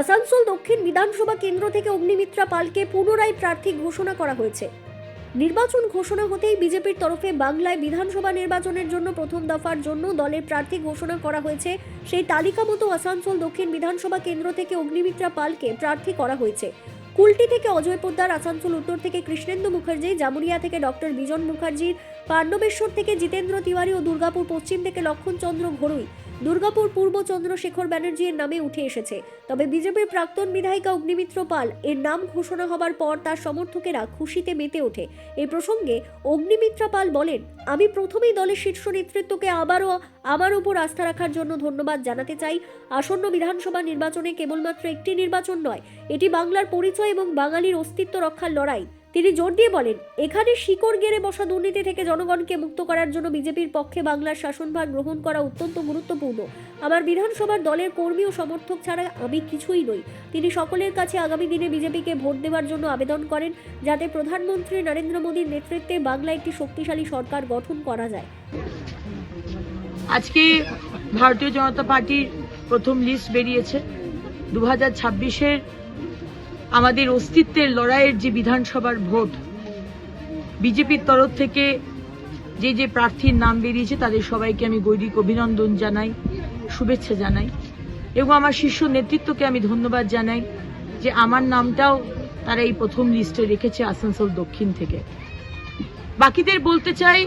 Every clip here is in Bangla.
আসানসোল দক্ষিণ বিধানসভা কেন্দ্র থেকে অগ্নিমিত্রা পালকে পুনরায় প্রার্থী ঘোষণা করা হয়েছে। নির্বাচন ঘোষণা হতেই বিজেপির তরফে বাংলায় বিধানসভা নির্বাচনের জন্য প্রথম দফার জন্য দলের প্রার্থী ঘোষণা করা হয়েছে। সেই তালিকা মতো আসানসোল দক্ষিণ বিধানসভা কেন্দ্র থেকে অগ্নিমিত্রা পালকে প্রার্থী করা হয়েছে। কুলটি থেকে অজয় পোদ্দার, আসানসোল উত্তর থেকে কৃষ্ণেন্দু মুখার্জি, জামুরিয়া থেকে ডক্টর বিজন মুখার্জি, পাণ্ডবেশ্বর থেকে জিতেন্দ্র তিওয়ারি ও দুর্গাপুর পশ্চিম থেকে লক্ষণচন্দ্র ঘড়ুই দুর্গাপুর পূর্ব চন্দ্রশেখর ব্যানার্জির নামে উঠে এসেছে। তবে বিজেপির প্রাক্তন বিধায়িকা অগ্নিমিত্র পাল এর নাম ঘোষণা হবার পর তার সমর্থকেরা খুশিতে মেতে ওঠে। এই প্রসঙ্গে অগ্নিমিত্রা পাল বলেন, আমি প্রথমেই দলের শীর্ষ নেতৃত্বকে আবারও আমার উপর আস্থা রাখার জন্য ধন্যবাদ জানাতে চাই। আসন্ন বিধানসভা নির্বাচনে কেবলমাত্র একটি নির্বাচন নয়, এটি বাংলার পরিচয় এবং বাঙালির অস্তিত্ব রক্ষার লড়াই। তিনি জোর দিয়ে বলেন, এখানে শিকড় গেড়ে বসা দুর্নীতি থেকে জনগণকে মুক্ত করার জন্য বিজেপির পক্ষে বাংলার শাসনভার গ্রহণ করা অত্যন্ত গুরুত্বপূর্ণ। আমার বিধানসভার দলের কর্মী ও সমর্থক ছাড়া আমি কিছুই নই। তিনি সকলের কাছে আগামী দিনে বিজেপিকে ভোট দেওয়ার জন্য আবেদন করেন, যাতে প্রধানমন্ত্রী নরেন্দ্র মোদীর নেতৃত্বে বাংলায় একটি শক্তিশালী সরকার গঠন করা যায়। আজকে ভারতীয় জনতা পার্টির প্রথম লিস্ট বেরিয়েছে। 2026-এর আমাদের অস্তিত্বের লড়াইয়ের যে বিধানসভার ভোট, বিজেপির তরফ থেকে যে প্রার্থীর নাম বেরিয়েছে তাদের সবাইকে আমি গৈরিক অভিনন্দন জানাই, শুভেচ্ছা জানাই এবং আমার শীর্ষ নেতৃত্বকে আমি ধন্যবাদ জানাই যে আমার নামটাও তারা এই প্রথম লিস্টে রেখেছে আসানসোল দক্ষিণ থেকে। বাকিদের বলতে চাই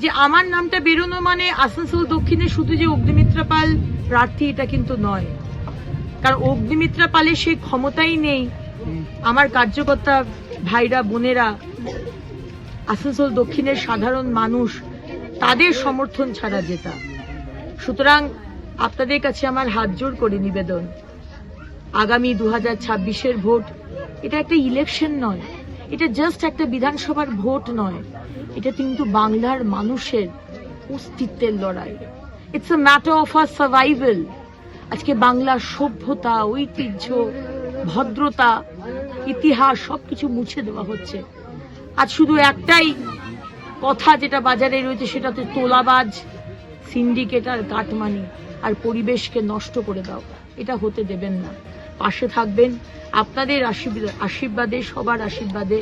যে আমার নামটা বেরোনো মানে আসানসোল দক্ষিণে শুধু যে অগ্নিমিত্রা পাল প্রার্থী এটা কিন্তু নয়, কারণ অগ্নিমিত্রা পালের সেই ক্ষমতাই নেই আমার কার্যকর্তা ভাইরা বোনেরা, আসানসোল দক্ষিণের সাধারণ মানুষ তাদের সমর্থন ছাড়া যেটা। সুতরাং আপনাদের কাছে আমার হাত জোর করে নিবেদন, আগামী 2026-এর ভোট এটা একটা ইলেকশন নয়, এটা জাস্ট একটা বিধানসভার ভোট নয়, এটা কিন্তু বাংলার মানুষের অস্তিত্বের লড়াই। It's a matter of a survival. আজকে বাংলার সভ্যতা, ঐতিহ্য, ভদ্রতা, ইতিহাস সবকিছু মুছে দেওয়া হচ্ছে। আজ শুধু একটাই কথা যেটা বাজারে রয়েছে, সেটা তো তোলাবাজ, সিন্ডিকেট আর কাটমানি আর পরিবেশকে নষ্ট করে দাও। এটা হতে দেবেন না। পাশে থাকবেন, আপনাদের আশীর্বাদে, সবার আশীর্বাদে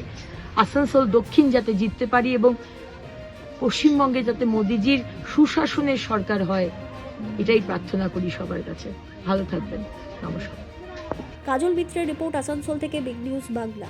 আসানসোল দক্ষিণ যাতে জিততে পারি এবং পশ্চিমবঙ্গে যাতে মোদিজির সুশাসনের সরকার হয়, এটাই প্রার্থনা করি সবার কাছে। ভালো থাকবেন। নমস্কার। কাজল মিত্রের রিপোর্ট, আসানসোল থেকে বিগ নিউজ বাংলা।